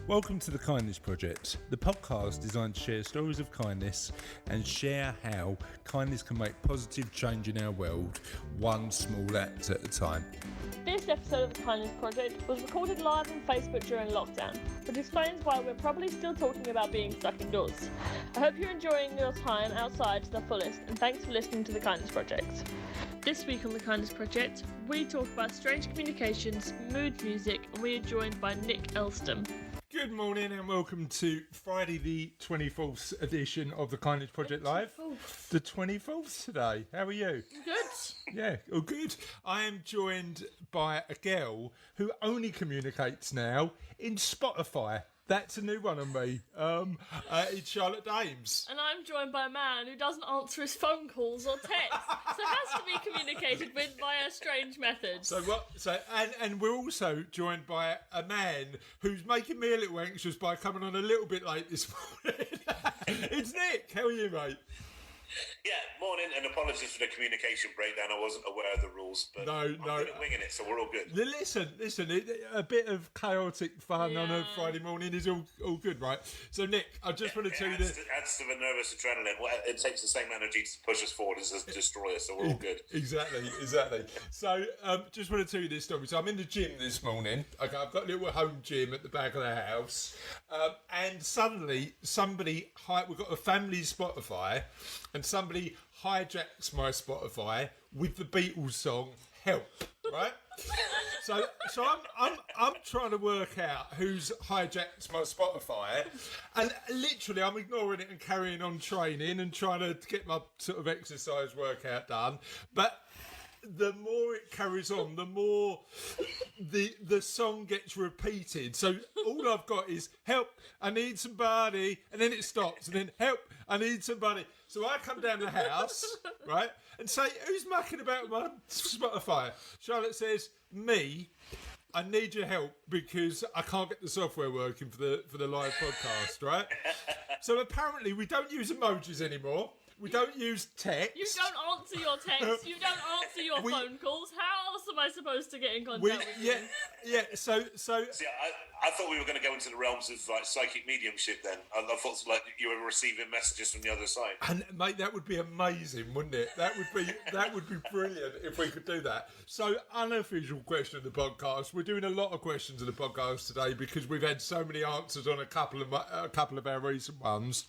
Welcome to The Kindness Project, the podcast designed to share stories of kindness and share how kindness can make positive change in our world, one small act at a time. This episode of The Kindness Project was recorded live on Facebook during lockdown, which explains why we're probably still talking about being stuck indoors. I hope you're enjoying your time outside to the fullest, and thanks for listening to The Kindness Project. This week on The Kindness Project, we talk about strange communications, mood music, and we are joined by Nick Elston. Good morning and welcome to Friday the 24th edition of The Kindness Project Live. The 24th today. How are you? Good. Yeah, all good. I am joined by a girl who only communicates now in Spotify. That's a new one on me. It's Charlotte Dames. And I'm joined by a man who doesn't answer his phone calls or texts, so has to be communicated with via strange methods. And we're also joined by a man who's making me a little anxious by coming on a little bit late this morning. It's Nick. How are you, mate? Yeah, morning, and apologies for the communication breakdown. I wasn't aware of the rules, but I'm good at winging it, so we're all good. Listen, a bit of chaotic fun on a Friday morning is all good, right? So, Nick, I just want to tell you that... It adds to the nervous adrenaline. Well, it takes the same energy to push us forward as to destroy us, so we're all good. Exactly. So, just want to tell you this story. So, I'm in the gym this morning. Okay, I've got a little home gym at the back of the house. And suddenly, we've got a family Spotify, and somebody hijacks my Spotify with the Beatles song "Help." Right? So I'm trying to work out who's hijacked my Spotify, and literally I'm ignoring it and carrying on training and trying to get my sort of exercise workout done, but the more it carries on, the more the song gets repeated. So all I've got is "help, I need somebody," and then it stops, and then "help, I need somebody." So I come down the house, right, and say, "Who's mucking about my Spotify?" Charlotte says, "Me. I need your help because I can't get the software working for the live podcast," right? So apparently we don't use emojis anymore. We don't use text. You don't answer your texts. You don't answer your phone calls. How else am I supposed to get in contact with you? Yeah. So. See, I thought we were going to go into the realms of like psychic mediumship. Then I thought like you were receiving messages from the other side. And mate, that would be amazing, wouldn't it? That would be brilliant if we could do that. So, unofficial question of the podcast. We're doing a lot of questions of the podcast today because we've had so many answers on a couple of our recent ones.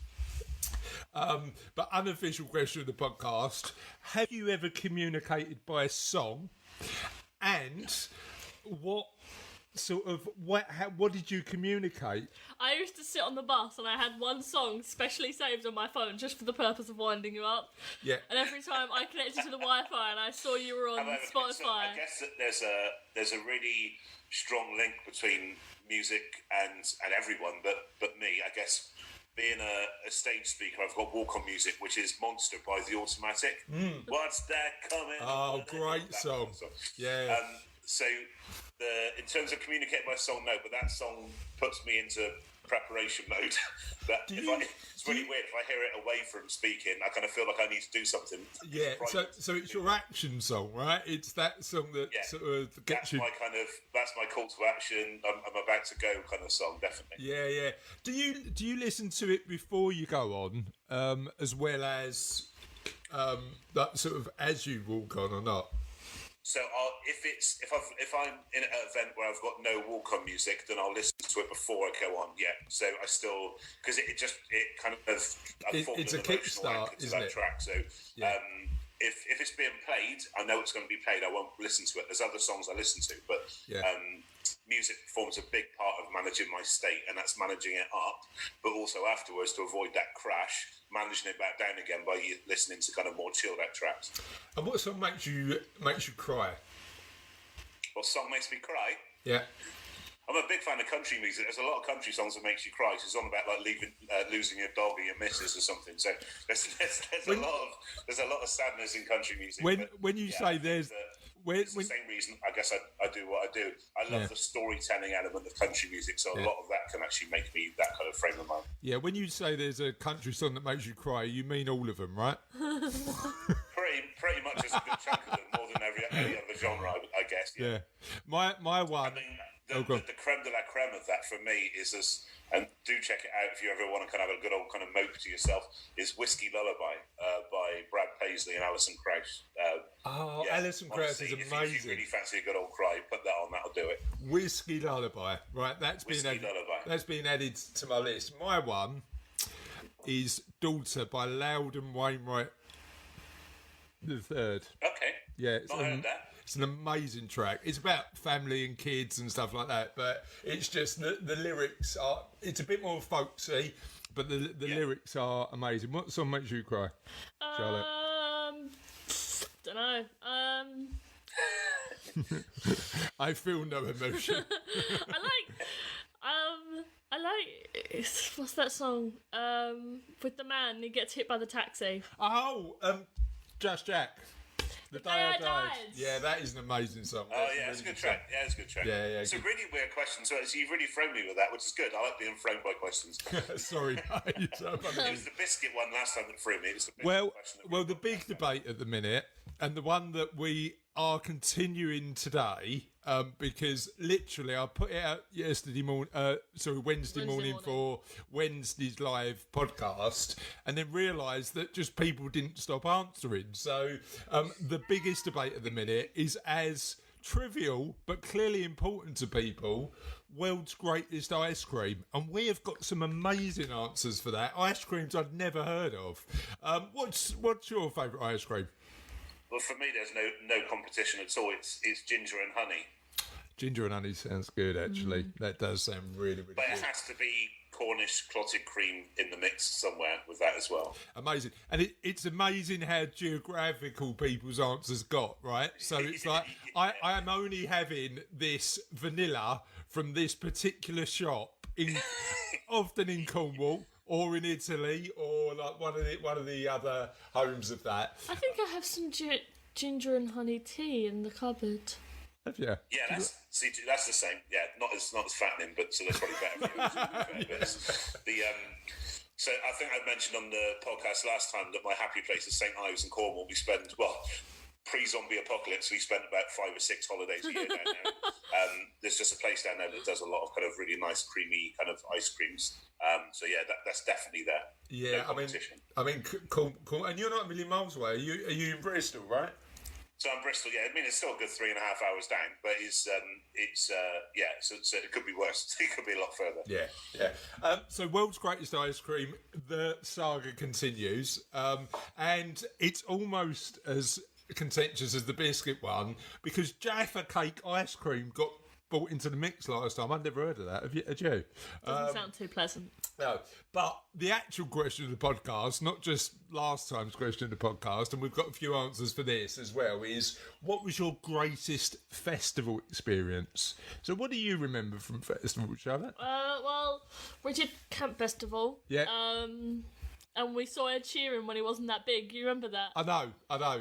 But unofficial question of the podcast: have you ever communicated by song? And what did you communicate? I used to sit on the bus and I had one song specially saved on my phone just for the purpose of winding you up. Yeah. And every time I connected to the Wi-Fi and I saw you were on Spotify. So I guess that there's a really strong link between music and everyone, but me, I guess. Being a stage speaker, I've got walk-on music, which is "Monster" by The Automatic. What's that coming? Oh, great song. Yeah. So, in terms of communicating my song, no, but that song puts me into preparation mode. It's really weird. If I hear it away from speaking, I kind of feel like I need to do something. Yeah, so it's your action song, right? It's that song that sort of gets you. That's my call to action. I'm about to go kind of song, definitely. Yeah. Do you listen to it before you go on, as well as that sort of as you walk on or not? So if I'm in an event where I've got no walk-on music, then I'll listen to it before I go on. Yeah. So I still because it kind of it's a kickstart, isn't it? Track. So if it's being played, I know it's going to be played. I won't listen to it. There's other songs I listen to, but music forms a big part of managing my state, and that's managing it up, but also afterwards to avoid that crash, managing it back down again by listening to kind of more chilled out tracks. And what song makes you cry? What song makes me cry? Yeah. I'm a big fan of country music. There's a lot of country songs that makes you cry. It's on about like losing your dog or your missus or something. So there's a lot of sadness in country music. When you say there's it's the same reason I guess I do what I do. I love the storytelling element of country music, so a lot of that can actually make me that kind of frame of mind. Yeah, when you say there's a country song that makes you cry, you mean all of them, right? pretty much, it's a good chunk of them, more than any other genre, I guess. Yeah. My one. The creme de la creme of that for me is this, and do check it out if you ever want to kind of have a good old kind of mope to yourself, is Whiskey Lullaby by Brad Paisley and Alison Krauss. Alison Krauss is amazing. If you really fancy a good old cry, put that on, that'll do it. Whiskey Lullaby, right, that's been added to my list. My one is Daughter by Loudon Wainwright the Third. Okay. Yeah, not heard that. It's an amazing track. It's about family and kids and stuff like that, but it's just the lyrics are. It's a bit more folksy, but the lyrics are amazing. What song makes you cry, Charlotte? Don't know. I feel no emotion. I like. What's that song? With the man, he gets hit by the taxi. Oh, Just Jack. The Day I Died. Yeah, that is an amazing song. It's a good track. Yeah, it's a good track. Yeah. It's a really weird question. So you've really thrown me with that, which is good. I like being thrown by questions. Sorry, mate. It was the biscuit one last time that threw me. It was the biscuit question. Well, the big debate at the minute, and the one that we are continuing today, because literally I put it out Wednesday morning for Wednesday's live podcast, and then realised that just people didn't stop answering. So the biggest debate at the minute is as trivial but clearly important to people: world's greatest ice cream. And we have got some amazing answers for that. Ice creams I'd never heard of. What's your favourite ice cream? Well, for me, there's no competition at all. It's ginger and honey. Ginger and honey sounds good, actually. That does sound really, really good. But it has to be Cornish clotted cream in the mix somewhere with that as well. Amazing. And it's amazing how geographical people's answers got, right? So it's like, I am only having this vanilla from this particular shop, often in Cornwall, or in Italy, or like one of the other homes of that. I think I have some ginger and honey tea in the cupboard. Have you? Yeah, that's the same. Yeah, not as fattening, but so that's probably better for you. So I think I mentioned on the podcast last time that my happy place is St Ives in Cornwall. We spend pre-zombie apocalypse, we spent about 5 or 6 holidays a year down there. There's just a place down there that does a lot of kind of really nice, creamy kind of ice creams. So yeah, that's definitely there. Yeah, no I mean, cool. And you're not a million miles away. Are you in Bristol, right? So I'm Bristol. Yeah, I mean it's still a good 3.5 hours down, but it's So it could be worse. It could be a lot further. Yeah. So world's greatest ice cream. The saga continues, and it's almost as contentious as the biscuit one, because Jaffa Cake ice cream got brought into the mix last time. I'd never heard of that. Had you? Doesn't sound too pleasant. No, but the actual question of the podcast, not just last time's question of the podcast, and we've got a few answers for this as well, is what was your greatest festival experience? So what do you remember from festival, Charlotte? Well, we did Camp Festival. Yeah. And we saw Ed Sheeran when he wasn't that big. You remember that? I know.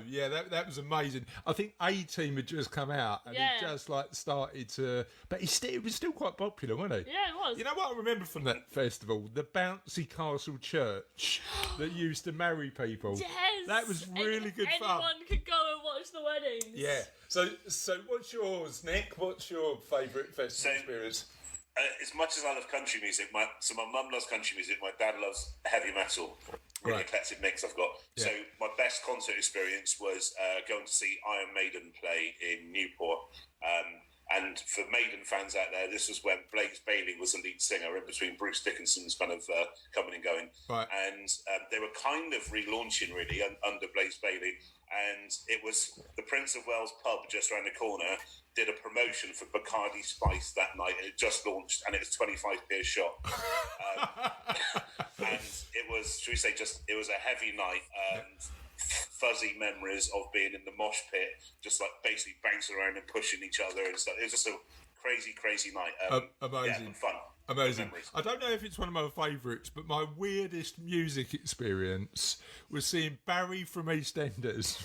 Yeah, that was amazing. I think A-Team had just come out and he just started to... But it was still quite popular, wasn't he? Yeah, it was. You know what I remember from that festival? The bouncy castle church that used to marry people. Yes! That was really good fun. Anyone could go and watch the weddings. Yeah. So what's yours, Nick? What's your favourite festival experience? As much as I love country music, my mum loves country music, my dad loves heavy metal. Really eclectic mix I've got. Yeah. So my best concert experience was going to see Iron Maiden play in Newport. And for Maiden fans out there, this was when Blaze Bayley was the lead singer in between Bruce Dickinson's kind of coming and going. Right. And they were kind of relaunching really under Blaze Bayley. And it was the Prince of Wales pub just around the corner did a promotion for Bacardi Spice that night, and it just launched, and it was 25p a shot. And it was, should we say, it was a heavy night. Fuzzy memories of being in the mosh pit, just like basically bouncing around and pushing each other and stuff. It was just a crazy night. Amazing. Yeah, fun. Amazing. Memories. I don't know if it's one of my favourites, but my weirdest music experience was seeing Barry from EastEnders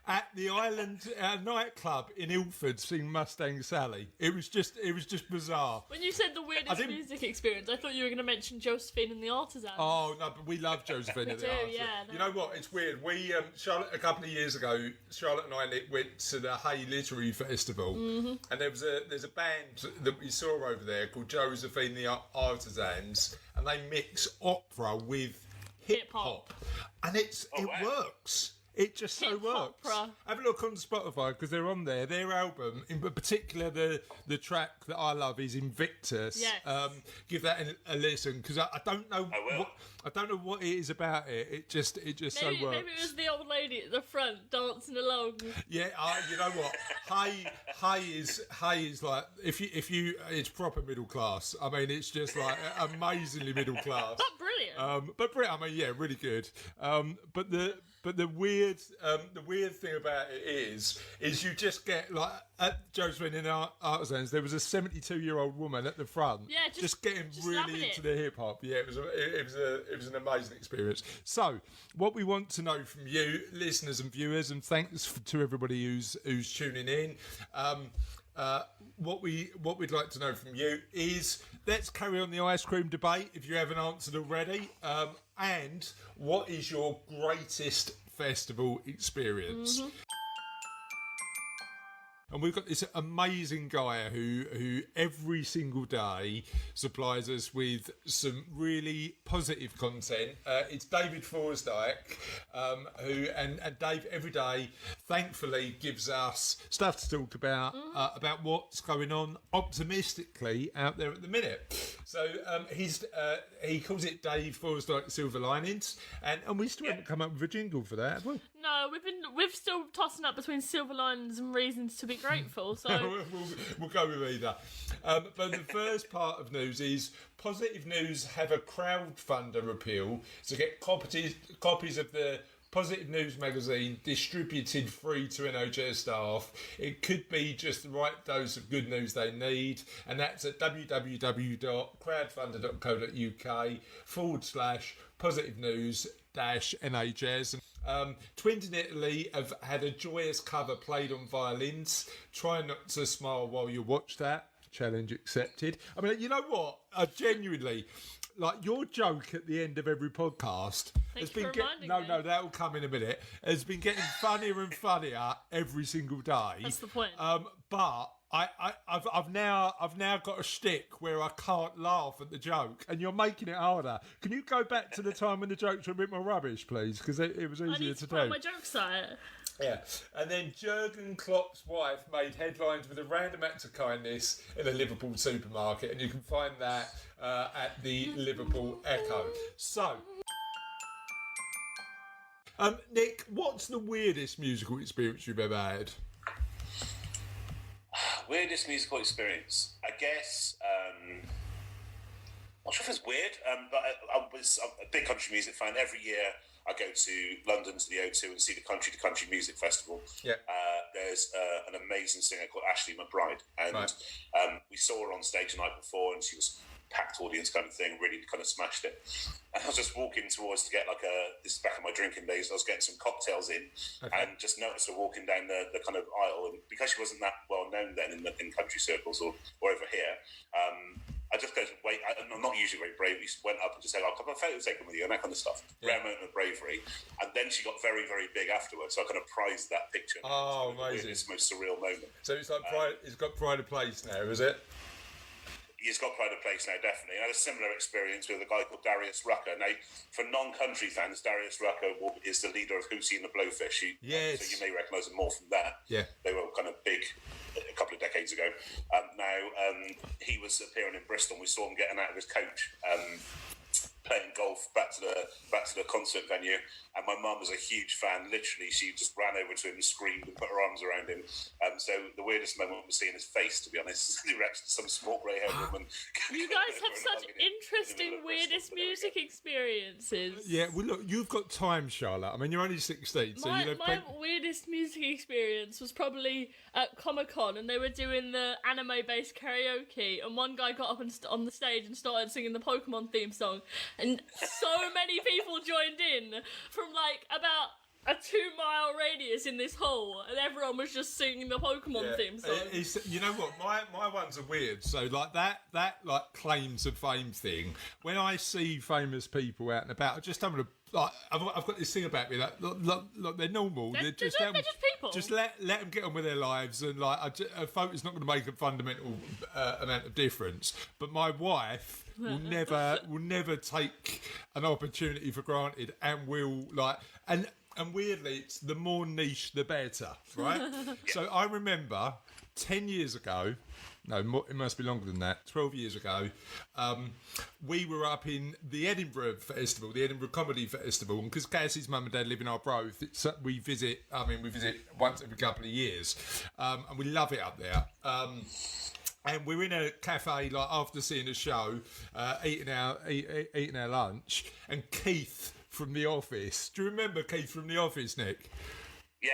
at the Island nightclub in Ilford sing Mustang Sally. It was just bizarre. When you said the weirdest music experience, I thought you were going to mention Josephine and the Artisans. Oh no, but we love Josephine at the Artisans. Yeah. You know what? It's weird. We Charlotte, a couple of years ago, Charlotte and I went to the Hay Literary Festival, and there's a band that we saw over there called Josephine the Artisans, and they mix opera with hip hop, and it works. It just so works. Hip-hopera. Have a look on Spotify because they're on there. Their album, in particular, the track that I love is Invictus. Yes. Give that a listen because I don't know. I don't know what it is about it. It just so works. Maybe it was the old lady at the front dancing along. Yeah, you know what? Hay is like if you it's proper middle class. I mean, it's just like amazingly middle class. But brilliant. I mean, yeah, really good. But the weird thing about it is you just get like at Josephine in Artisans there was a 72-year-old woman at the front, just getting really into the hip hop. Yeah, it was an amazing experience. So, what we want to know from you, listeners and viewers, and thanks to everybody who's tuning in. What we'd like to know from you is let's carry on the ice cream debate if you haven't answered already. And what is your greatest festival experience? Mm-hmm. And we've got this amazing guy who every single day supplies us with some really positive content. It's David Forsdyke, who Dave every day, thankfully, gives us stuff to talk about what's going on optimistically out there at the minute. So he calls it Dave Forsdyke Silver Linings, and we still haven't come up with a jingle for that, have we? No, we've still tossing up between silver linings and reasons to be grateful. So we'll go with either. But the first part of news is Positive News have a crowdfunder appeal to get copies of the Positive News magazine distributed free to NHS staff. It could be just the right dose of good news they need, and that's at www.crowdfunder.co.uk/positive news-NHS. Twins in Italy have had a joyous cover played on violins. Try not to smile while you watch that. Challenge accepted. I mean, you know what? Genuinely, like your joke at the end of every podcast has been that'll come in a minute. Has been getting funnier and funnier every single day. That's the point. But I've now got a shtick where I can't laugh at the joke, and you're making it harder. Can you go back to the time when the jokes were a bit more rubbish, please? Because it was easier to do. My joke site. Yeah, and then Jurgen Klopp's wife made headlines with a random act of kindness in a Liverpool supermarket, and you can find that at the Liverpool Echo. So, Nick, what's the weirdest musical experience you've ever had? Weirdest musical experience, I guess. Not sure if it's weird, but I'm a big country music fan. Every year I go to London to the O2 and see the Country to Country Music Festival. Yeah. There's an amazing singer called Ashley McBride, and we saw her on stage the night before, and she was packed audience kind of thing, really kind of smashed it. And I was just walking towards to get this is back in my drinking days, I was getting some cocktails in, and just noticed her walking down the kind of aisle, and because she wasn't that well known then in country circles or over here, I just go to wait. I'm not usually very brave. We went up and just said, "I'll have a photo taken with you," and that kind of stuff. Rare moment of bravery. And then she got very, very big afterwards. So I kind of prized that picture. Oh, amazing! It's the most surreal moment. So it's like pride. It's got pride of place now, is it? He's got pride of place now, definitely. I had a similar experience with a guy called Darius Rucker. Now, for non-country fans, Darius Rucker is the leader of Hoosie and the Blowfish. Yes. So you may recognise him more from that. Yeah. They were kind of big a couple of decades ago. Now, he was appearing in Bristol, and we saw him getting out of his coach. playing golf back to the concert venue, and my mum was a huge fan. Literally, she just ran over to him, screamed, and put her arms around him. So the weirdest moment was seeing his face, to be honest. He reacted to some small grey-haired woman. You guys have such interesting, weirdest music experiences. Yeah, well, look, you've got time, Charlotte. I mean, you're only 16, so my weirdest music experience was probably at Comic-Con, and they were doing the anime-based karaoke, and one guy got up on the stage and started singing the Pokemon theme song, and so many people joined in from like about a 2-mile radius in this hall, and everyone was just singing the Pokemon theme song. You know what? My ones are weird. So like that like claim to fame thing. When I see famous people out and about, I just don't want to. Like, I've got this thing about me that look, they're normal. They're just people. Just let them get on with their lives, and like a photo's not going to make a fundamental amount of difference. But my wife will never take an opportunity for granted, and will like and weirdly, it's the more niche, the better, right? So I remember 10 years ago, no, it must be longer than that, 12 years ago, we were up in the Edinburgh Festival, the Edinburgh Comedy Festival, and because Cassie's mum and dad live in Arbroath, we visit once every couple of years, and we love it up there. And we're in a cafe, like after seeing a show, eating our lunch, and Keith from The Office. Do you remember Keith from The Office, Nick? Yeah,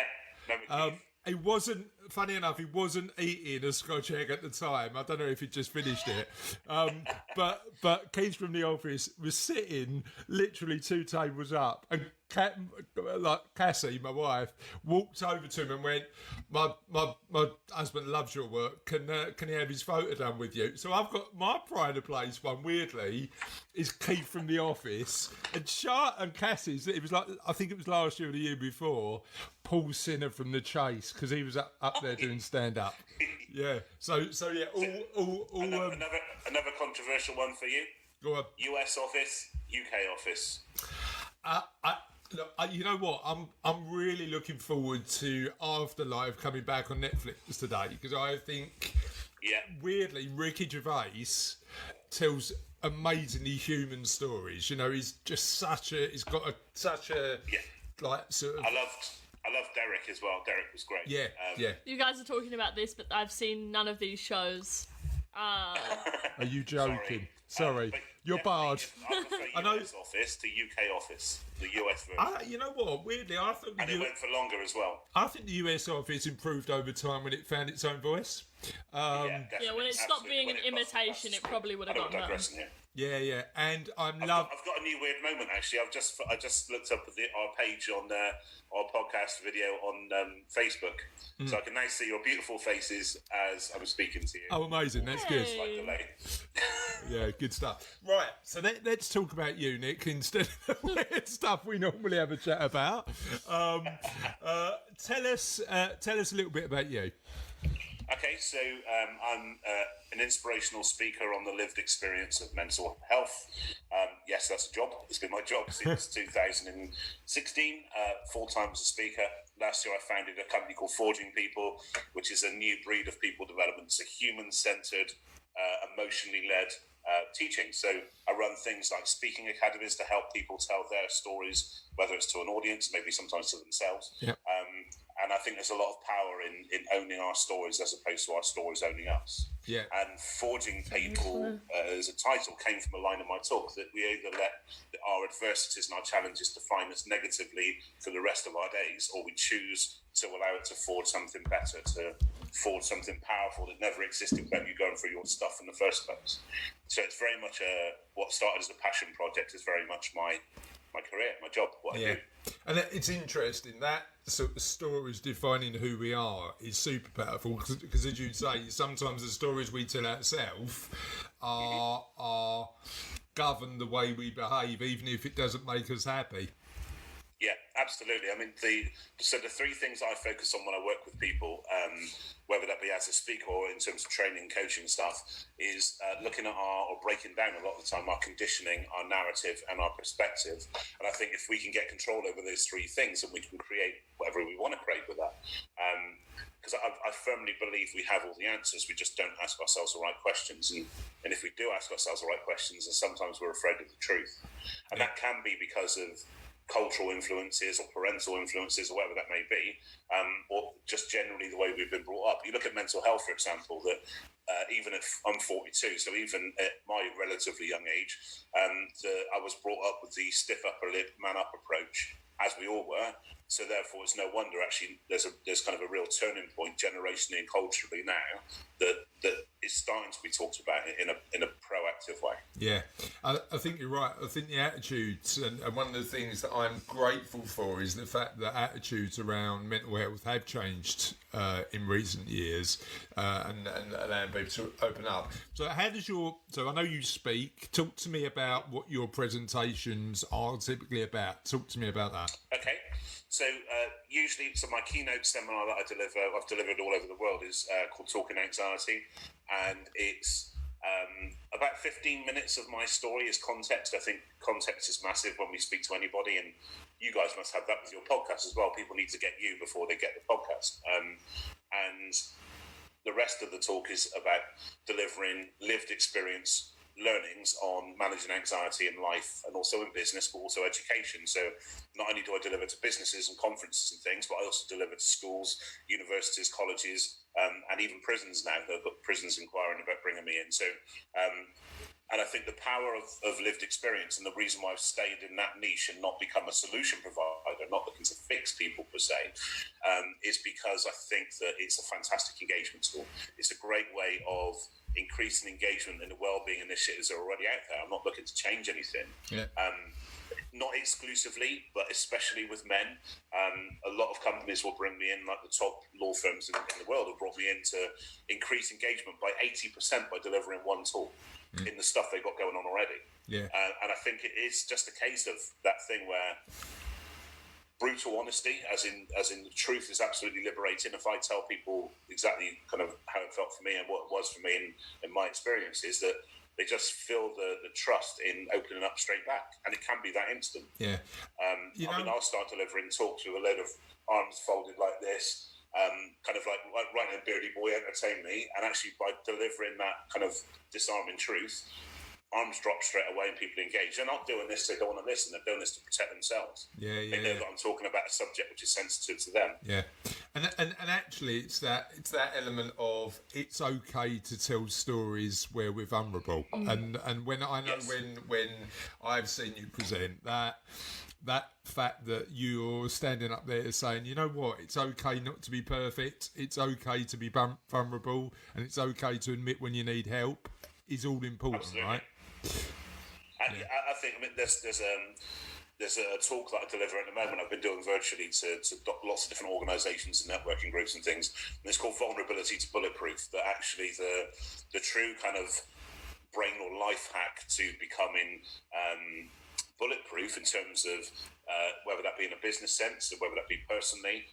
remember Keith. He wasn't, funny enough, he wasn't eating a Scotch egg at the time. I don't know if he'd just finished it. But Keith from The Office was sitting literally 2 tables up, and Cassie, my wife, walked over to him and went, my husband loves your work, can he have his photo done with you? So I've got my pride of place one, weirdly, is Keith from The Office, and Cassie's, it was like, I think it was last year or the year before, Paul Sinner from The Chase, because he was up there doing stand-up. Yeah, so yeah, another controversial one for you. Go on. US office, UK office. Look, you know what? I'm really looking forward to Afterlife coming back on Netflix today, because I think, weirdly, Ricky Gervais tells amazingly human stories. You know, he's just he's got such a like sort of. I love Derek as well. Derek was great. Yeah. You guys are talking about this, but I've seen none of these shows. Are you joking? Sorry. You're barred. I prefer US office to UK office, the US version. You know what? Weirdly, I thought it went for longer as well. I think the US office improved over time when it found its own voice. When it stopped being an imitation, it probably would have gotten better. Yeah, and I've got a new weird moment actually. I just looked up our page on our podcast video on Facebook, so I can now see your beautiful faces as I was speaking to you. Oh, amazing! That's good. Slight delay. Yeah, good stuff. Right, so let's talk about you, Nick, instead of the weird stuff we normally have a chat about. Tell us a little bit about you. Okay, so I'm an inspirational speaker on the lived experience of mental health. Yes, that's a job. It's been my job since 2016, full-time as a speaker. Last year I founded a company called Forging People, which is a new breed of people development. It's a human-centered, emotionally led teaching. So I run things like speaking academies to help people tell their stories, whether it's to an audience, maybe sometimes to themselves. Yep. And I think there's a lot of power in owning our stories as opposed to our stories owning us. Yeah. And Forging People as a title came from a line in my talk that we either let our adversities and our challenges define us negatively for the rest of our days, or we choose to allow it to forge something better, to forge something powerful that never existed when you're going through your stuff in the first place. So it's very much what started as a passion project is very much my career, my job, what I do. And it's interesting, that sort of stories defining who we are is super powerful, because as you say, sometimes the stories we tell ourselves are govern the way we behave, even if it doesn't make us happy. Yeah, absolutely. I mean, the 3 things I focus on when I work with people, whether that be as a speaker or in terms of training, coaching stuff, is looking at or breaking down a lot of the time our conditioning, our narrative, and our perspective. And I think if we can get control over those 3 things, then we can create whatever we want to create with that. because I firmly believe we have all the answers. We just don't ask ourselves the right questions, and if we do ask ourselves the right questions, then sometimes we're afraid of the truth, and that can be because of cultural influences or parental influences or whatever that may be, or just generally the way we've been brought up. You look at mental health, for example, that even if I'm 42, so even at my relatively young age, I was brought up with the stiff upper lip, man up approach, as we all were. So therefore, it's no wonder actually there's kind of a real turning point generationally and culturally now that is starting to be talked about in a proactive way. Yeah, I think you're right. I think the attitudes, and one of the things that I'm grateful for is the fact that attitudes around mental health have changed in recent years, and allowing people to open up. So how does so I know you speak. Talk to me about what your presentations are typically about. Talk to me about that. Okay. So usually, my keynote seminar that I've delivered all over the world is called Talking Anxiety, and it's about 15 minutes of my story is context. I think context is massive when we speak to anybody, and you guys must have that with your podcast as well. People need to get you before they get the podcast, and the rest of the talk is about delivering lived experience learnings on managing anxiety in life and also in business, but also education. So not only do I deliver to businesses and conferences and things, but I also deliver to schools, universities, colleges, and even prisons now. I've got prisons inquiring about bringing me in. So, and I think the power of lived experience, and the reason why I've stayed in that niche and not become a solution provider, not looking to fix people per se, is because I think that it's a fantastic engagement tool. It's a great way of increasing engagement in the wellbeing initiatives that are already out there. I'm not looking to change anything. Yeah. Not exclusively, but especially with men. A lot of companies will bring me in, like the top law firms in the world have brought me in to increase engagement by 80% by delivering one tool in the stuff they've got going on already. Yeah. And I think it is just a case of that thing where brutal honesty, as in the truth is absolutely liberating. If I tell people exactly kind of how it felt for me and what it was for me in my experiences, that they just feel the trust in opening up straight back, and it can be that instant. Yeah. I'll start delivering talks with a load of arms folded like this, kind of like writing a beardy boy entertain me, and actually by delivering that kind of disarming truth, arms drop straight away and people engage. They're not doing this, they don't want to listen, they're doing this to protect themselves. They know that I'm talking about a subject which is sensitive to them. Yeah. And actually it's that element of it's okay to tell stories where we're vulnerable. And when I know when I've seen you present that fact that you're standing up there saying, you know what, it's okay not to be perfect, it's okay to be vulnerable, and it's okay to admit when you need help, is all important. Absolutely. Right? I think there's a talk that I deliver at the moment I've been doing virtually to lots of different organisations and networking groups and things, and it's called Vulnerability to Bulletproof. That actually the true kind of brain or life hack to becoming bulletproof in terms of whether that be in a business sense or whether that be personally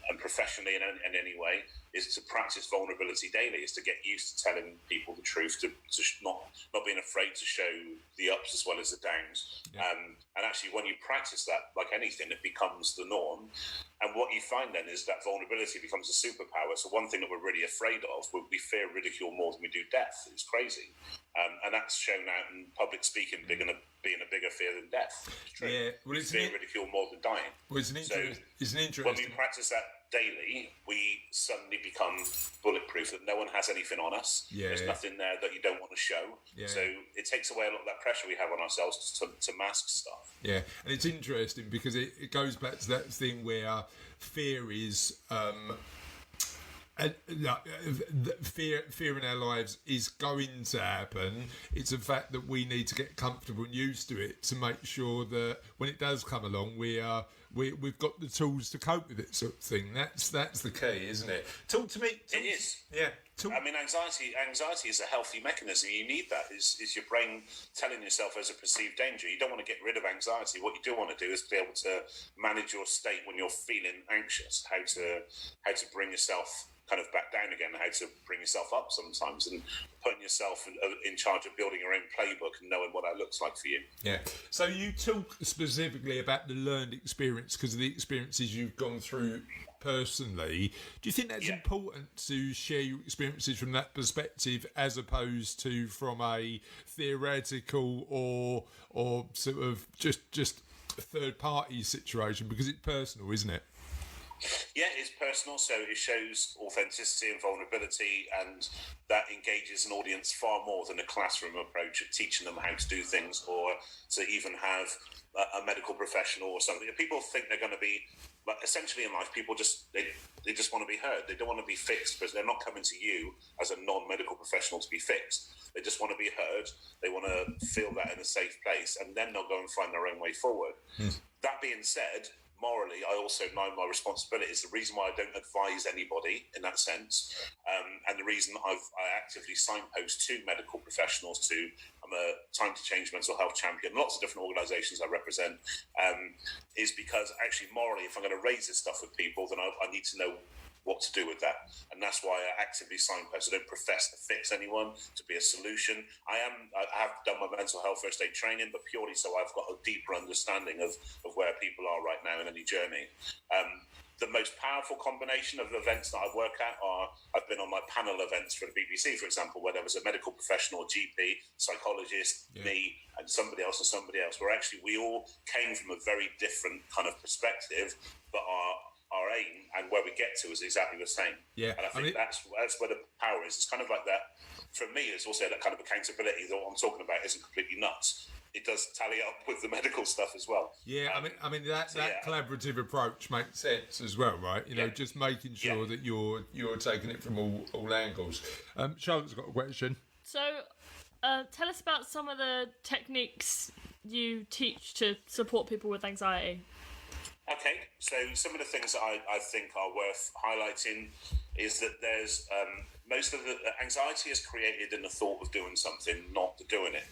and professionally in any way, is to practice vulnerability daily, is to get used to telling people the truth, to not being afraid to show the ups as well as the downs. Yeah. And actually, when you practice that, like anything, it becomes the norm. And what you find then is that vulnerability becomes a superpower. So one thing that we're really afraid of, we fear ridicule more than we do death. It's crazy. And that's shown out in public speaking being a bigger fear than death. It's true. Yeah, well, it's fear ridicule more than dying. Well, it's an interesting. When we practice that daily, we suddenly become bulletproof, that no one has anything on us. Yeah, there's nothing there that you don't want to show. Yeah. So it takes away a lot of that pressure we have on ourselves to mask stuff. Yeah, and it's interesting because it goes back to that thing where fear is fear in our lives is going to happen. It's a fact that we need to get comfortable and used to it to make sure that when it does come along, we've got the tools to cope with it, sort of thing. That's the key, isn't it? Talk to me. It is. Yeah. Anxiety is a healthy mechanism. You need that. Is your brain telling yourself there's a perceived danger. You don't want to get rid of anxiety. What you do want to do is be able to manage your state when you're feeling anxious. How to bring yourself kind of back down again, how to bring yourself up sometimes, and putting yourself in charge of building your own playbook and knowing what that looks like for you. Yeah. So you talk specifically about the learned experience because of the experiences you've gone through personally. Do you think that's important to share your experiences from that perspective as opposed to from a theoretical or sort of just a third party situation, because it's personal, isn't it? Yeah, it's personal, so it shows authenticity and vulnerability, and that engages an audience far more than a classroom approach of teaching them how to do things, or to even have a medical professional or something. People think they're going to be, like, essentially in life, people just they just want to be heard. They don't want to be fixed, because they're not coming to you as a non-medical professional to be fixed. They just want to be heard. They want to feel that in a safe place, and then they'll go and find their own way forward. That being said, morally, I also know my responsibilities. The reason why I don't advise anybody in that sense, and the reason I actively signpost to medical professionals I'm a Time to Change mental health champion, lots of different organisations I represent, is because actually morally, if I'm going to raise this stuff with people, then I need to know what to do with that, and that's why I actively signpost. I don't profess to fix anyone, to be a solution. I have done my mental health first aid training, but purely so I've got a deeper understanding of where people are right now in any journey. The most powerful combination of events that I work at are, I've been on like panel events for the BBC, for example, where there was a medical professional, GP, psychologist, me, and somebody else, where actually we all came from a very different kind of perspective, but our aim and where we get to is exactly the same. Yeah, and I think that's where the power is. It's kind of like that. For me, it's also that kind of accountability that what I'm talking about isn't completely nuts. It does tally up with the medical stuff as well. Yeah, I mean that collaborative approach makes sense as well, right? You know, just making sure that you're taking it from all angles. Charlotte's got a question. So, tell us about some of the techniques you teach to support people with anxiety. Okay, so some of the things that I think are worth highlighting is that there's most of the anxiety is created in the thought of doing something, not the doing it.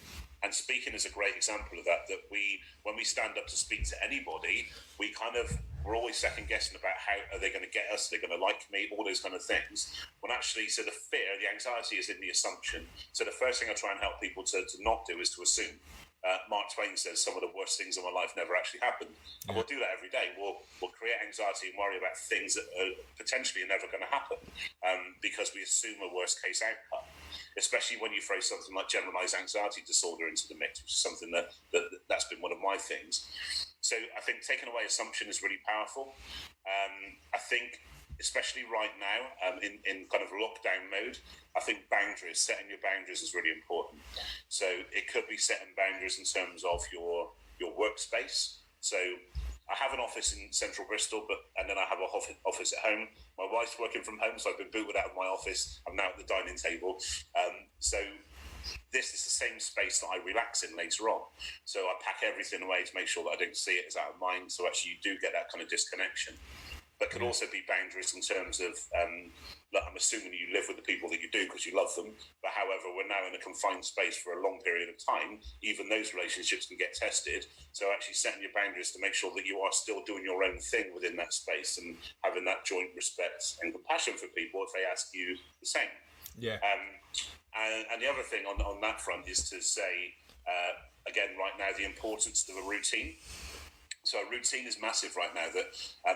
And speaking is a great example of that. That when we stand up to speak to anybody, we're always second guessing about how are they going to get us, are they going to like me, all those kind of things. When actually, so the fear, the anxiety is in the assumption. So the first thing I try and help people to not do is to assume. Mark Twain says some of the worst things in my life never actually happened. And we'll do that every day. We'll create anxiety and worry about things that are potentially never going to happen because we assume a worst case outcome, especially when you throw something like generalized anxiety disorder into the mix, which is something that's been one of my things. So I think taking away assumption is really powerful. I think especially right now in kind of lockdown mode, I think setting your boundaries is really important. So it could be setting boundaries in terms of your workspace. So I have an office in central Bristol, and then I have an office at home. My wife's working from home, so I've been booted out of my office. I'm now at the dining table. So this is the same space that I relax in later on. So I pack everything away to make sure that I don't see it as out of mind. So actually you do get that kind of disconnection. But could also be boundaries in terms of, I'm assuming you live with the people that you do because you love them. But however, we're now in a confined space for a long period of time. Even those relationships can get tested. So actually setting your boundaries to make sure that you are still doing your own thing within that space and having that joint respect and compassion for people if they ask you the same. Yeah. And the other thing on that front is to say, again, right now, the importance of a routine. So a routine is massive right now. That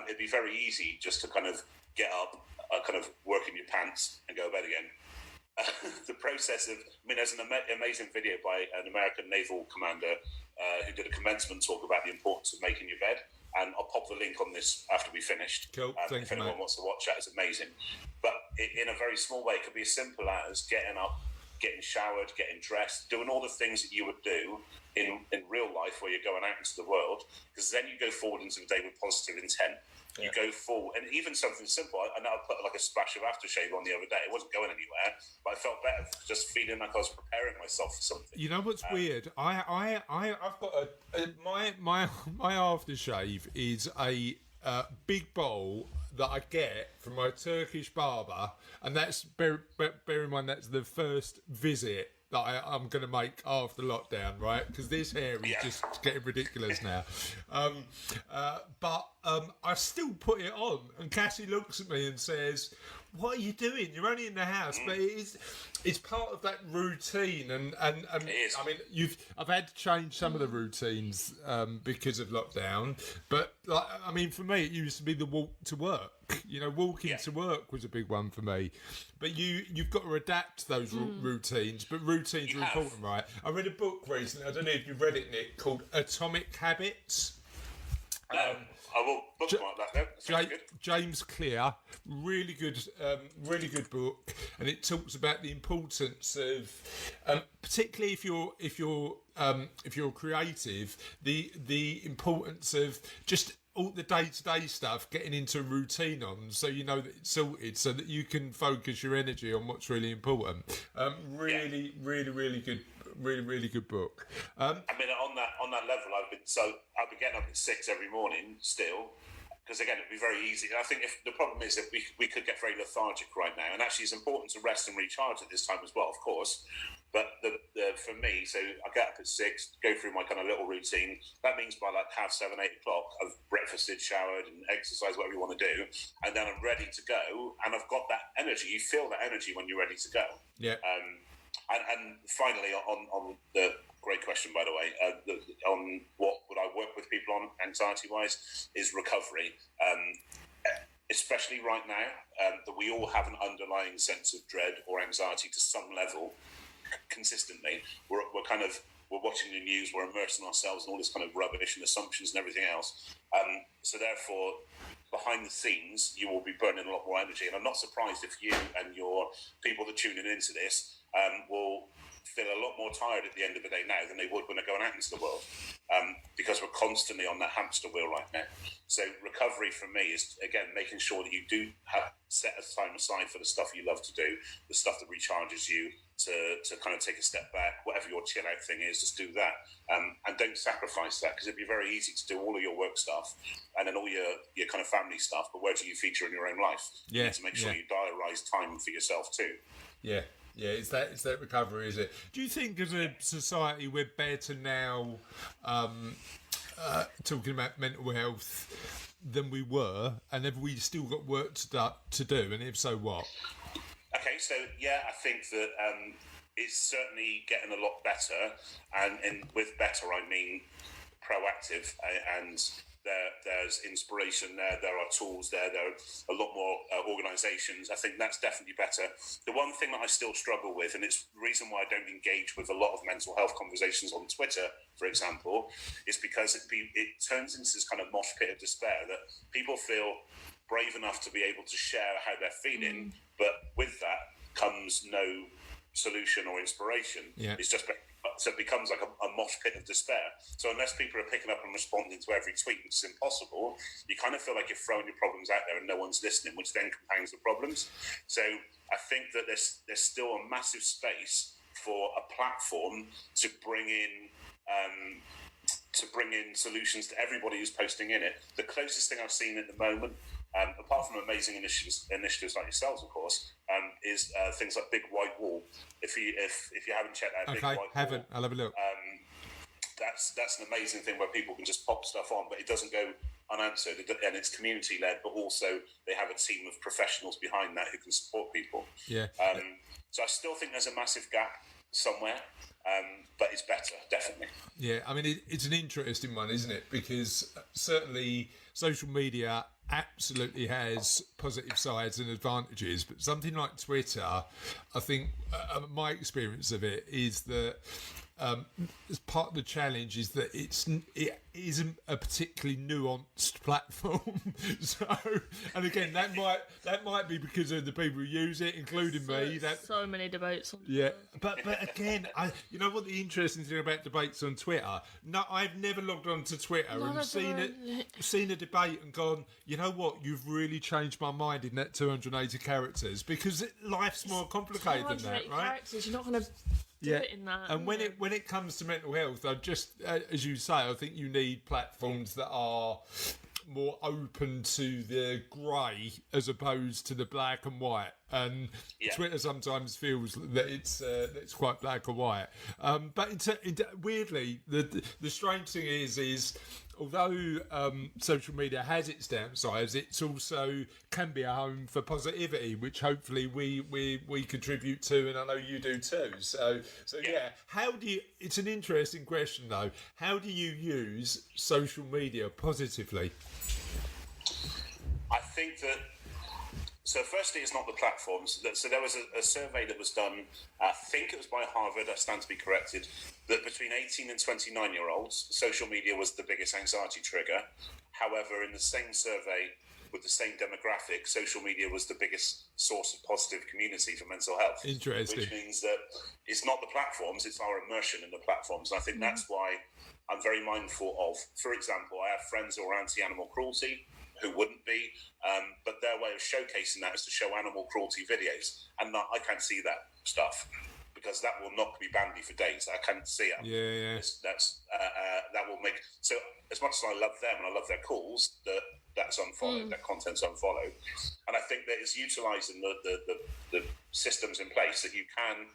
it'd be very easy just to kind of get up, kind of work in your pants and go to bed again. The process of, there's an amazing video by an American naval commander who did a commencement talk about the importance of making your bed. And I'll pop the link on this after we finished. Cool. If anyone wants to watch that, it's amazing. But in a very small way, it could be as simple as getting up, getting showered, getting dressed, doing all the things that you would do in real life where you're going out into the world, because then you go forward into the day with positive intent. You go forward, and even something simple. I know I put like a splash of aftershave on the other day. It wasn't going anywhere, but I felt better, just feeling like I was preparing myself for something. You know what's weird? I've got my aftershave is a big bowl that I get from my Turkish barber, and that's bear in mind that's the first visit that I'm going to make after lockdown, right? Because this hair is just getting ridiculous now. But I still put it on, and Cassie looks at me and says, "What are you doing? You're only in the house." But it's part of that routine, and it is. I mean, I've had to change some of the routines because of lockdown. But for me, it used to be the walk to work. walk. You know, walking to work was a big one for me. But you've got to adapt those routines. But routines are important, right? I read a book recently. I don't know if you've read it, Nick, called Atomic Habits. I will bookmark that then. Sounds good. James Clear, really good book, and it talks about the importance of, particularly if you're creative, the importance of just all the day-to-day stuff, getting into a routine on, so you know that it's sorted, so that you can focus your energy on what's really important. Really good. Really good book. I mean, on that level, I've been getting up at 6 every morning still, because again, it'd be very easy. I think if the problem is that we could get very lethargic right now, and actually, it's important to rest and recharge at this time as well, of course. But for me, so I get up at 6, go through my kind of little routine. That means by like 7:30, 8 o'clock, I've breakfasted, showered, and exercised, whatever you want to do, and then I'm ready to go, and I've got that energy. You feel that energy when you're ready to go. Yeah. And finally, on the great question, by the way, on what would I work with people on anxiety-wise is recovery. Especially right now, that we all have an underlying sense of dread or anxiety to some level consistently. We're watching the news, we're immersing ourselves in all this kind of rubbish and assumptions and everything else. So therefore, behind the scenes, you will be burning a lot more energy. And I'm not surprised if you and your people that are tuning into this will feel a lot more tired at the end of the day now than they would when they're going out into the world, because we're constantly on that hamster wheel right now. So recovery for me is, again, making sure that you do set a time aside for the stuff you love to do, the stuff that recharges you, to kind of take a step back. Whatever your chill out thing is, just do that, and don't sacrifice that, because it'd be very easy to do all of your work stuff and then all your kind of family stuff, but where do you feature in your own life? You need to make sure you diarise time for yourself too. Yeah, it's that recovery, is it? Do you think as a society we're better now talking about mental health than we were, and have we still got work to do, and if so, what? Okay, so yeah, I think that it's certainly getting a lot better, and with better I mean proactive, and there's inspiration there are tools there are a lot more organisations. I think that's definitely better. The one thing that I still struggle with, and it's the reason why I don't engage with a lot of mental health conversations on Twitter, for example, is because it turns into this kind of mosh pit of despair, that people feel brave enough to be able to share how they're feeling, but with that comes no solution or inspiration. It's just, so it becomes like a mosh pit of despair. So unless people are picking up and responding to every tweet, which is impossible, you kind of feel like you're throwing your problems out there and no one's listening, which then compounds the problems. So I think that there's still a massive space for a platform to bring in solutions to everybody who's posting in it. The closest thing I've seen at the moment, apart from amazing initiatives like yourselves, of course, is things like Big White Wall. If you haven't checked out Big White Wall, I'll have a look. That's an amazing thing where people can just pop stuff on, but it doesn't go unanswered, and it's community led, but also they have a team of professionals behind that who can support people. So I still think there's a massive gap somewhere, but it's better, definitely. Yeah, I mean, it's an interesting one, isn't it? Because certainly social media absolutely has positive sides and advantages, but something like Twitter, I think my experience of it is that as part of the challenge is that it isn't a particularly nuanced platform. So, and again, that might be because of the people who use it, including me. So many debates on Twitter. But again, you know what the interesting thing about debates on Twitter? No, I've never logged on to Twitter and seen a debate and gone, you know what, you've really changed my mind in that 280 characters, because life's more complicated than that, right? Characters, you're not going to do it in that. And when it comes to mental health, I just, as you say, I think you need platforms that are more open to the grey as opposed to the black and white. And Twitter sometimes feels that it's quite black or white. But weirdly, the strange thing is although social media has its downsides, it's also can be a home for positivity, which hopefully we contribute to, and I know you do too. So how do you? It's an interesting question though. How do you use social media positively? I think that So firstly, it's not the platforms. So there was a survey that was done, I think it was by Harvard, I stand to be corrected, that between 18 and 29-year-olds, social media was the biggest anxiety trigger. However, in the same survey, with the same demographic, social media was the biggest source of positive community for mental health. Interesting. Which means that it's not the platforms, it's our immersion in the platforms. And I think that's why I'm very mindful of, for example, I have friends who are anti-animal cruelty, who wouldn't be, but their way of showcasing that is to show animal cruelty videos. And I can't see that stuff, because that will knock me bandy for days. I can't see it. Yeah. That will make... So as much as I love them and I love their calls, that's unfollowed, that content's unfollowed. And I think that it's utilising the systems in place that you can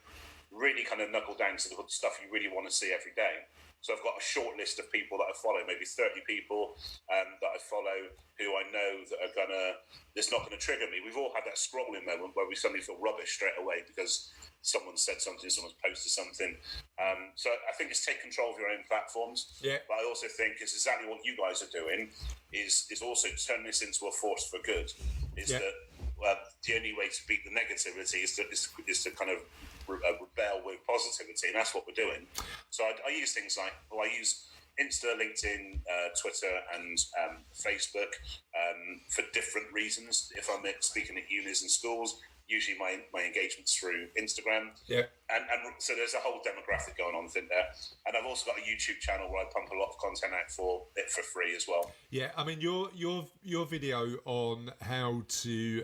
really kind of knuckle down to the stuff you really want to see every day. So I've got a short list of people that I follow, maybe 30 people that I follow who I know that are it's not going to trigger me. We've all had that scrolling moment where we suddenly feel rubbish straight away because someone said something, someone's posted something. So I think it's take control of your own platforms. Yeah. But I also think it's exactly what you guys are doing is also turn this into a force for good. That the only way to beat the negativity is to kind of rebel with positivity, and that's what we're doing. So I use things like, I use Insta, LinkedIn, Twitter, and Facebook for different reasons. If I'm speaking at unis and schools, usually my engagement's through Instagram. Yeah. And so there's a whole demographic going on there. And I've also got a YouTube channel where I pump a lot of content out for free as well. Yeah, I mean, your video on how to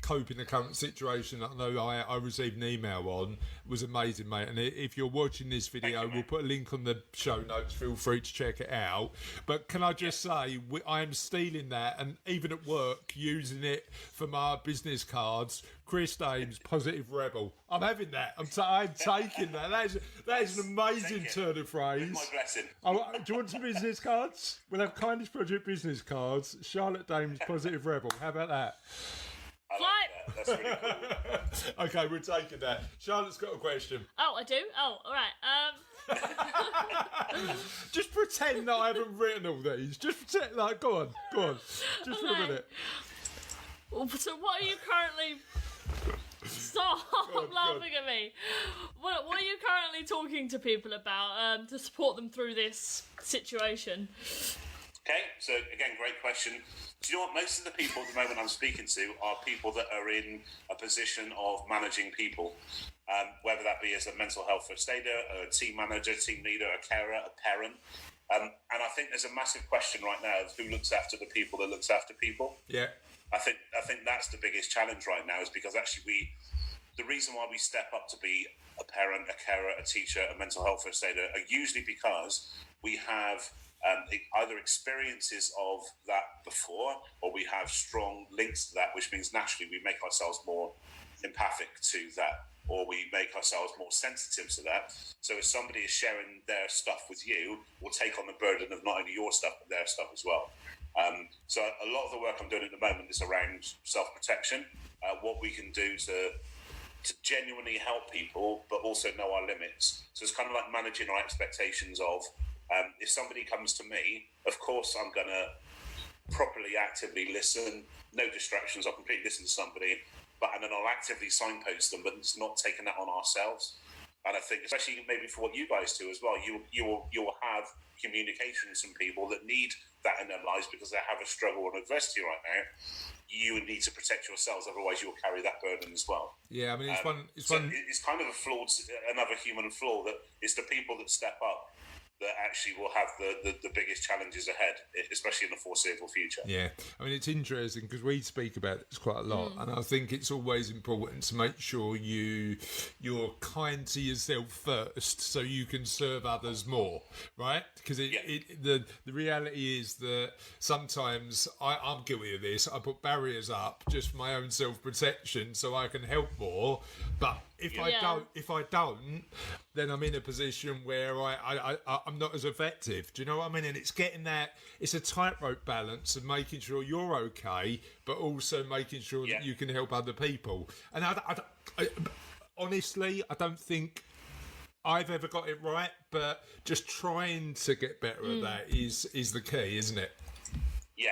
cope in the current situation, I know I received an email on, was amazing, mate. And if you're watching this video, we'll put a link on the show notes. Feel free to check it out. But can I just say, I am stealing that, and even at work, using it for my business cards. Chris Dames, Positive Rebel. I'm having that. I'm taking that. That is an amazing turn of phrase. With my blessing. Do you want some business cards? We'll have Kindness Project business cards. Charlotte Dames, Positive Rebel. How about that? I like that. That's really cool. Okay, we're taking that. Charlotte's got a question. Oh, I do? Oh, all right. Just pretend that I haven't written all these. Just pretend, go on. Just for a minute. So what are you currently... Stop laughing at me. What are you currently talking to people about to support them through this situation? Okay, so again, great question. Do you know what? Most of the people at the moment I'm speaking to are people that are in a position of managing people, whether that be as a mental health first aider, a team manager, team leader, a carer, a parent. And I think there's a massive question right now of who looks after the people that looks after people. Yeah. I think that's the biggest challenge right now, is because actually the reason why we step up to be a parent, a carer, a teacher, a mental health first aider are usually because we have either experiences of that before, or we have strong links to that, which means naturally we make ourselves more empathic to that, or we make ourselves more sensitive to that. So if somebody is sharing their stuff with you, we'll take on the burden of not only your stuff, but their stuff as well. So a lot of the work I'm doing at the moment is around self-protection, what we can do to genuinely help people, but also know our limits. So it's kind of like managing our expectations of, if somebody comes to me, of course I'm going to properly, actively listen, no distractions, I'll completely listen to somebody, and then I'll actively signpost them, but it's not taking that on ourselves. And I think, especially maybe for what you guys do as well, you will have communication with some people that need that in their lives because they have a struggle or adversity right now. You need to protect yourselves, otherwise you will carry that burden as well. Yeah, I mean, it's kind of a flawed, another human flaw, that it's the people that step up that actually will have the biggest challenges ahead, especially in the foreseeable future. Yeah, I mean, it's interesting because we speak about this quite a lot, and I think it's always important to make sure you're kind to yourself first so you can serve others more, right? Because the reality is that sometimes I'm guilty of this. I put barriers up just for my own self-protection so I can help more, but if I don't, then I'm in a position where I'm not as effective. Do you know what I mean? And it's getting that. It's a tightrope balance of making sure you're okay, but also making sure that you can help other people. And honestly, I don't think I've ever got it right, but just trying to get better at that is the key, isn't it? Yeah,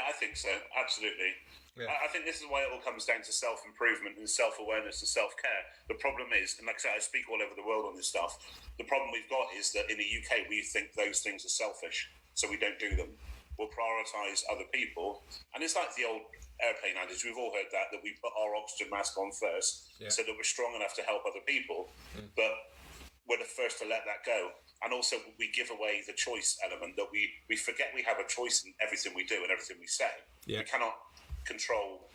I think so. Absolutely. I think this is why it all comes down to self-improvement and self-awareness and self-care. The problem is, and like I said, I speak all over the world on this stuff, the problem we've got is that in the UK we think those things are selfish, so we don't do them. We'll prioritise other people, and it's like the old airplane adage, we've all heard that we put our oxygen mask on first so that we're strong enough to help other people, but we're the first to let that go. And also we give away the choice element, that we forget we have a choice in everything we do and everything we say. We cannot control,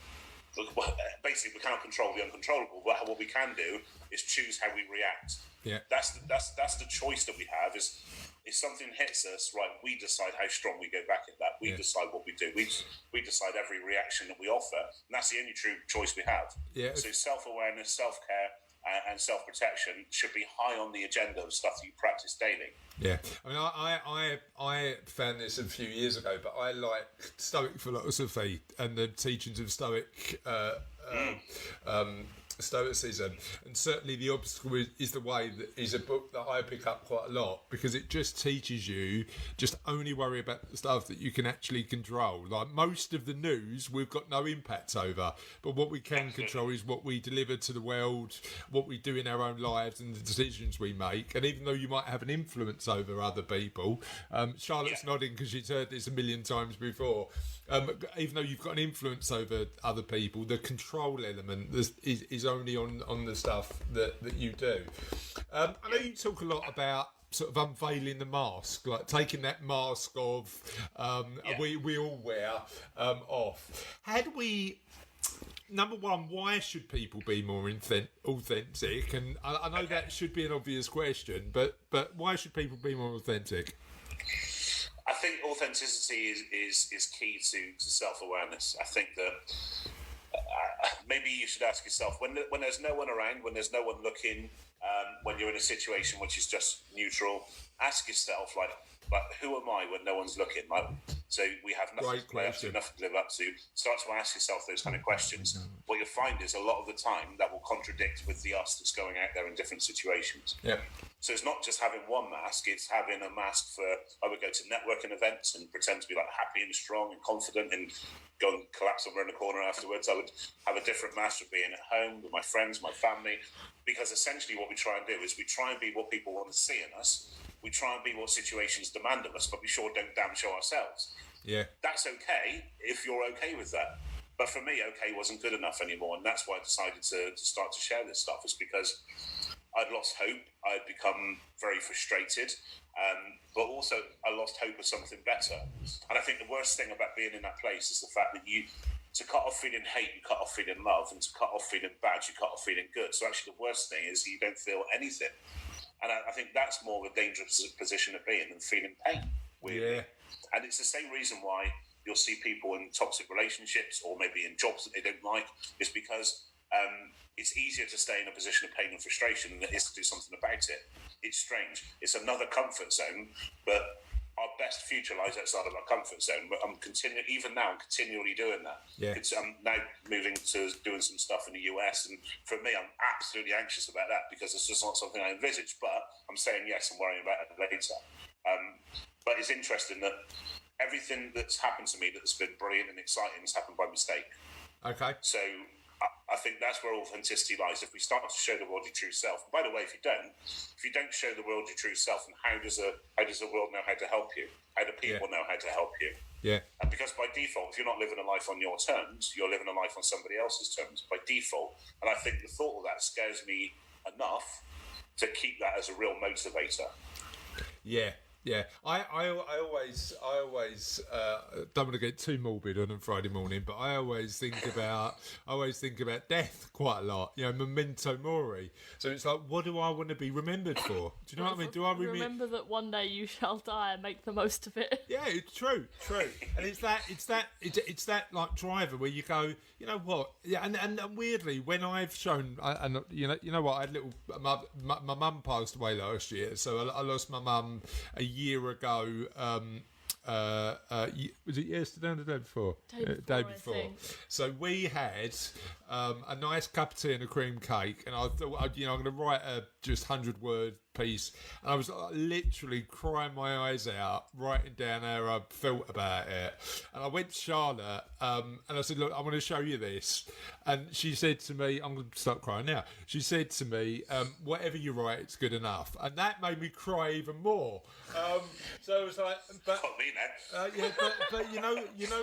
basically we cannot control the uncontrollable, but what we can do is choose how we react. That's the choice that we have, is if something hits us, right, we decide how strong we go back at that. We decide what we do. We decide every reaction that we offer, and that's the only true choice we have. So self-awareness, self-care, and self-protection should be high on the agenda of stuff that you practice daily. I mean, I found this a few years ago, but I like Stoic philosophy and the teachings of Stoicism, and certainly The Obstacle is the Way is a book that I pick up quite a lot, because it just teaches you just only worry about the stuff that you can actually control. Like most of the news we've got no impact over, but what we can control is what we deliver to the world, what we do in our own lives, and the decisions we make. And even though you might have an influence over other people, Charlotte's nodding because she's heard this a million times before, even though you've got an influence over other people, the control element is only on the stuff that you do. I know you talk a lot about sort of unveiling the mask, like taking that mask of we all wear off. How do we... Number one, why should people be more authentic? And I know that should be an obvious question, but why should people be more authentic? I think authenticity is key to self-awareness. I think that maybe you should ask yourself, when there's no one around, when there's no one looking, when you're in a situation which is just neutral, ask yourself, like who am I when no one's looking? Like, so we have nothing to play up to, nothing to live up to. Start to ask yourself those kind of questions. What you'll find is a lot of the time that will contradict with the us that's going out there in different situations. So it's not just having one mask, it's having a mask for, I would go to networking events and pretend to be like happy and strong and confident and go and collapse somewhere in the corner afterwards. I would have a different mask for being at home with my friends, my family, because essentially what we try and do is we try and be what people want to see in us. We try and be what situations demand of us, but we sure don't damn show ourselves. That's okay if you're okay with that. But for me, okay wasn't good enough anymore, and that's why I decided to start to share this stuff, is because I'd lost hope. I'd become very frustrated, but also I lost hope of something better. And I think the worst thing about being in that place is the fact that to cut off feeling hate, you cut off feeling love, and to cut off feeling bad, you cut off feeling good. So actually the worst thing is you don't feel anything. And I think that's more of a dangerous position to be in than feeling pain, weirdly. And it's the same reason why you'll see people in toxic relationships or maybe in jobs that they don't like, is because it's easier to stay in a position of pain and frustration than it is to do something about it. It's strange. It's another comfort zone, but our best future lies outside of our comfort zone. But I'm continually doing that. I'm now moving to doing some stuff in the US, and for me, I'm absolutely anxious about that because it's just not something I envisaged. But I'm saying yes and worrying about it later. But it's interesting that everything that's happened to me that's been brilliant and exciting has happened by mistake. So I think that's where authenticity lies. If we start to show the world your true self, and by the way, if you don't show the world your true self, then how does the world know how to help you? How do people know how to help you? And because by default, if you're not living a life on your terms, you're living a life on somebody else's terms by default. And I think the thought of that scares me enough to keep that as a real motivator. I always don't want to get too morbid on a Friday morning, but I always think about death quite a lot. You know, memento mori. So it's like, what do I want to be remembered for? Do you know what I mean? Do I remember that one day you shall die and make the most of it? Yeah, it's true. And it's that like driver where you go, you know what? Yeah, and weirdly, when I've shown, and you know what, I had my mum passed away last year, so I lost my mum a year ago. Was it yesterday or the day before? Day before. So we had a nice cup of tea and a cream cake, and I thought, I'm going to write a just 100-word piece, and I was literally crying my eyes out, writing down how I felt about it. And I went to Charlotte, and I said, look, I want to show you this. And she said to me, I'm going to start crying now. She said to me, whatever you write, it's good enough. And that made me cry even more. So I was like, but but you know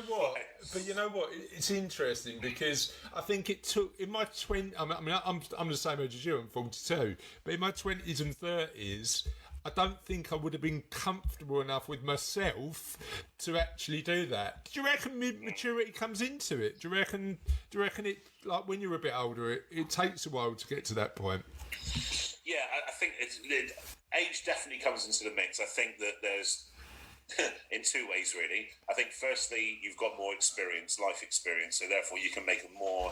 what? But you know what? It's interesting because I think it took in my 20. I'm the same age as you. I'm 42. But in my 20s and 30s, I don't think I would have been comfortable enough with myself to actually do that. Do you reckon maturity comes into it? Do you reckon it, like when you're a bit older, it takes a while to get to that point? Yeah, I think age definitely comes into the mix. I think that there's in two ways, really. I think firstly, you've got more experience, life experience, so therefore you can make a more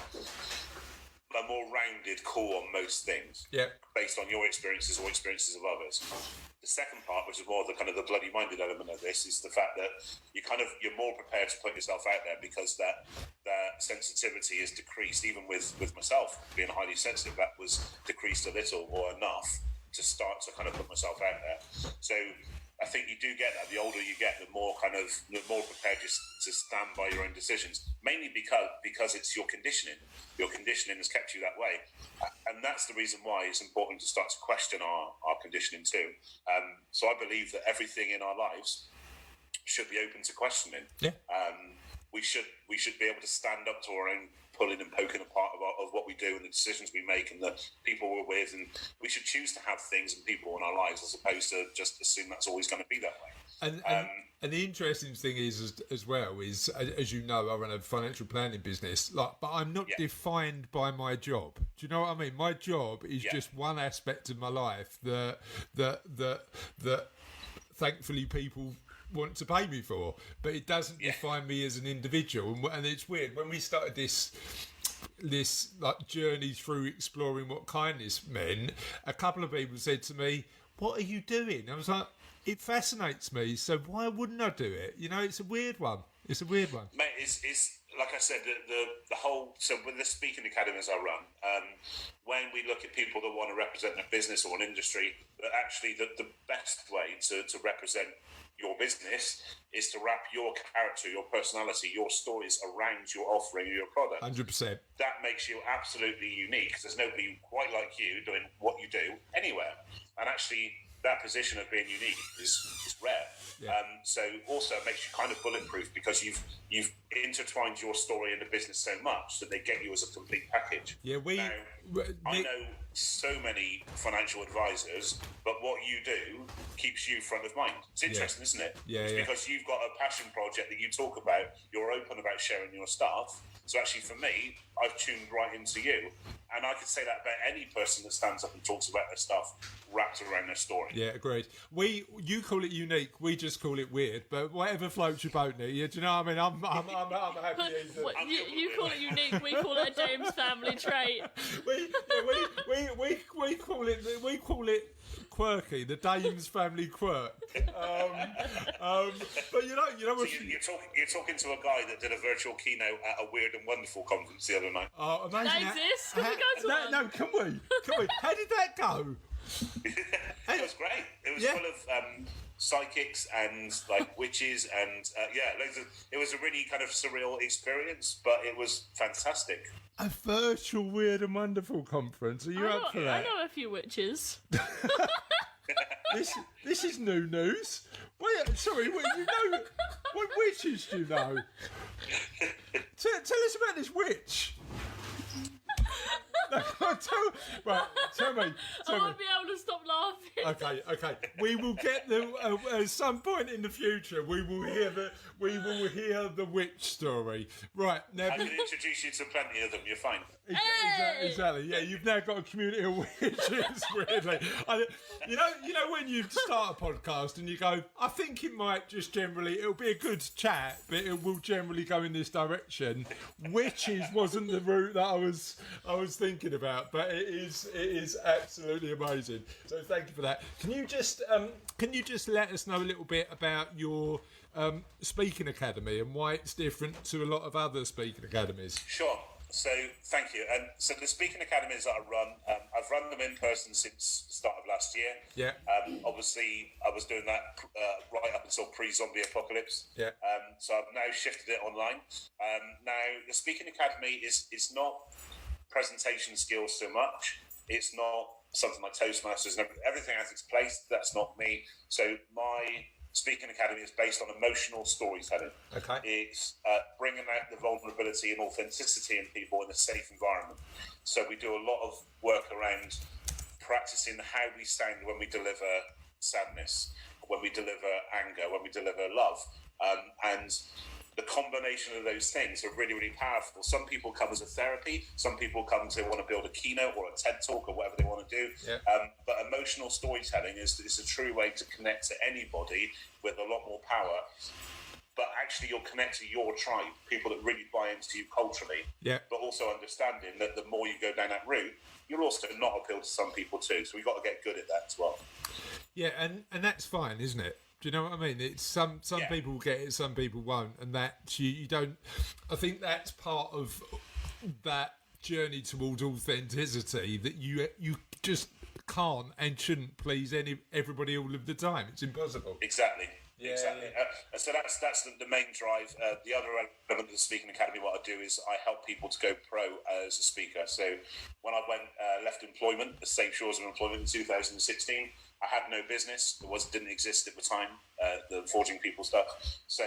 rounded call on most things, based on your experiences or experiences of others. The second part, which is more the kind of the bloody-minded element of this, is the fact that you're more prepared to put yourself out there because that sensitivity is decreased. Even with myself being highly sensitive, that was decreased a little or enough to start to kind of put myself out there. So I think you do get that. The older you get, the more prepared you to stand by your own decisions. Mainly because it's your conditioning. Your conditioning has kept you that way, and that's the reason why it's important to start to question our conditioning too. So I believe that everything in our lives should be open to questioning. Yeah. We should be able to stand up to our own pulling and poking apart of what we do and the decisions we make and the people we're with, and we should choose to have things and people in our lives as opposed to just assume that's always going to be that way. And the interesting thing is, as well, is as you know, I run a financial planning business. But I'm not defined by my job. Do you know what I mean? My job is just one aspect of my life that thankfully people want to pay me for, but it doesn't define me as an individual. And it's weird when we started this like journey through exploring what kindness meant. A couple of people said to me, "What are you doing?" I was like, it fascinates me, so why wouldn't I do it? You know, it's a weird one. Mate, it's like I said, the whole. So with the speaking academies I run, when we look at people that want to represent a business or an industry, that actually the best way to represent your business is to wrap your character, your personality, your stories around your offering or your product. 100%. That makes you absolutely unique because there's nobody quite like you doing what you do anywhere. And actually, that position of being unique is rare. Yeah. So also it makes you kind of bulletproof because you've intertwined your story in the business so much that they get you as a complete package. Yeah, I know so many financial advisors, but what you do keeps you front of mind. It's interesting, isn't it? Yeah, it's because you've got a passion project that you talk about, you're open about sharing your stuff. So actually for me, I've tuned right into you. And I could say that about any person that stands up and talks about their stuff wrapped around their story. Yeah, agreed. You call it unique, we just call it weird, but whatever floats your boat, Nick. Yeah, do you know what I mean? I'm happy. You call it unique, we call it a James family trait. We call it quirky, the Dames family quirk. But you know what? So you're talking to a guy that did a virtual keynote at a Weird and Wonderful conference the other night. Oh, amazing! That exists. Can we go to one? No, can we? How did that go? It was great. It was full of psychics and like witches and it was a really kind of surreal experience, but it was fantastic. A virtual Weird and Wonderful conference. Are you up for that? I know a few witches. This is new news. Wait, sorry, what witches do you know? Tell us about this witch. Tell me. I won't be able to stop laughing. Okay. We will get at some point in the future. We will hear the witch story. Right now, I can introduce you to plenty of them. You're fine. Exactly. Yeah, you've now got a community of witches. Weirdly, you know when you start a podcast and you go, I think it'll be a good chat, but it will generally go in this direction. Witches wasn't the route that I was thinking about, but it is absolutely amazing. So thank you for that. Can you just let us know a little bit about your speaking academy and why it's different to a lot of other speaking academies? Sure. So thank you. And so the speaking academies that I run, I've run them in person since the start of last year. Yeah. Obviously, I was doing that right up until pre-zombie apocalypse. Yeah. So I've now shifted it online. Now the speaking academy is not presentation skills so much. It's not something like Toastmasters and everything has its place. That's not me. So my Speaking Academy is based on emotional storytelling. Okay. It's bringing out the vulnerability and authenticity in people in a safe environment. So we do a lot of work around practicing how we sound when we deliver sadness, when we deliver anger, when we deliver love. And the combination of those things are really, really powerful. Some people come as a therapy. Some people come to want to build a keynote or a TED Talk or whatever they want to do. Yeah. But emotional storytelling is a true way to connect to anybody with a lot more power. But actually, you'll connect to your tribe, people that really buy into you culturally. Yeah. But also understanding that the more you go down that route, you'll also not appeal to some people too. So we've got to get good at that as well. Yeah, and that's fine, isn't it? Do you know what I mean? It's some Yeah. people get it, some people won't, and that you don't. I think that's part of that journey towards authenticity, that you just can't and shouldn't please everybody all of the time. It's impossible. Exactly. Yeah, Exactly. yeah. So that's the main drive. The other element of the Speaking Academy, what I do is I help people to go pro as a speaker. So when I left employment, the safe shores of employment in 2016, I had no business. Didn't exist at the time, the forging people stuff. So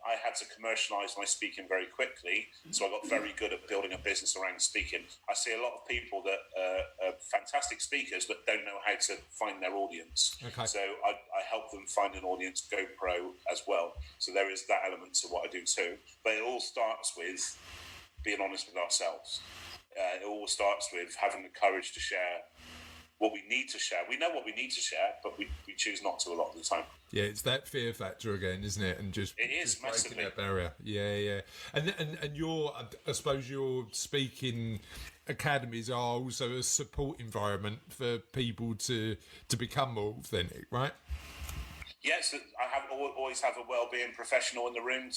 I had to commercialise my speaking very quickly. So I got very good at building a business around speaking. I see a lot of people that are fantastic speakers but don't know how to find their audience. Okay. So I help them find an audience, go pro as well. So there is that element to what I do too. But it all starts with being honest with ourselves. It all starts with having the courage to share what we need to share. We know what we need to share, but we choose not to a lot of the time. Yeah, it's that fear factor again, isn't it? And just It is, just breaking massively. that barrier. Yeah. And your, I suppose your speaking academies are also a support environment for people to become more authentic, right? Yes, I always have a wellbeing professional in the room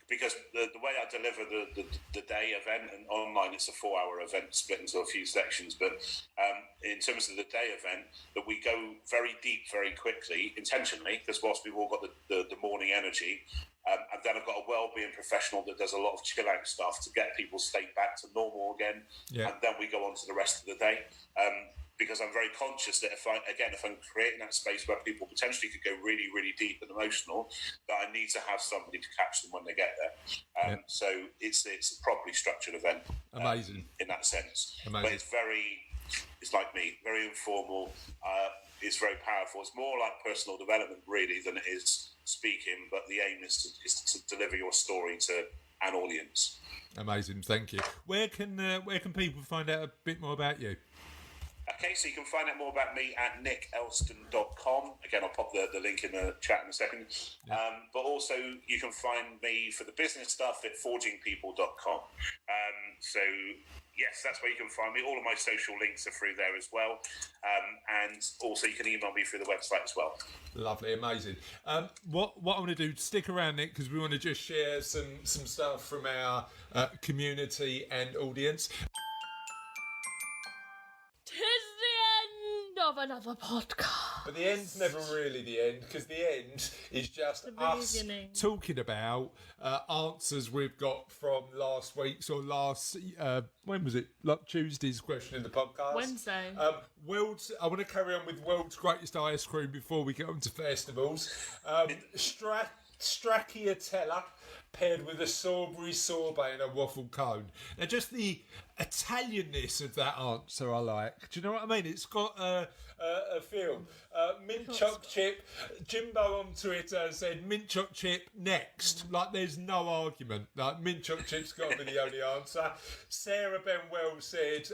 because the way I deliver the day event, and online it's a 4-hour event split into a few sections, but in terms of the day event, that we go very deep very quickly, intentionally, because whilst we've all got the morning energy, and then I've got a wellbeing professional that does a lot of chill out stuff to get people's state back to normal again, and then we go on to the rest of the day. Because I'm very conscious that if I'm creating that space where people potentially could go really, really deep and emotional, that I need to have somebody to catch them when they get there. So it's a properly structured event. Amazing. In that sense. Amazing. But it's like me, very informal. It's very powerful. It's more like personal development really than it is speaking, but the aim is to deliver your story to an audience. Amazing, thank you. Where can people find out a bit more about you? Okay, so you can find out more about me at nickelston.com. Again, I'll pop the link in the chat in a second. Yeah. But also, you can find me for the business stuff at forgingpeople.com. So, yes, that's where you can find me. All of my social links are through there as well. And also, you can email me through the website as well. Lovely, amazing. What I want to do, stick around, Nick, because we want to just share some stuff from our community and audience. Of another podcast. But the end's never really the end, because the end is just us beginning. talking about answers we've got from last week's or when was it? Like Tuesday's question in the podcast. Wednesday. I want to carry on with world's greatest ice cream before we get on to festivals. Stracciatella paired with a strawberry sorbet and a waffle cone. Now, just the Italianness of that answer I like. Do you know what I mean? It's got a feel. Mint choc chip. Jimbo on Twitter said mint choc chip next. Like, there's no argument. Like, mint choc chip's got to be the only answer. Sarah Benwell said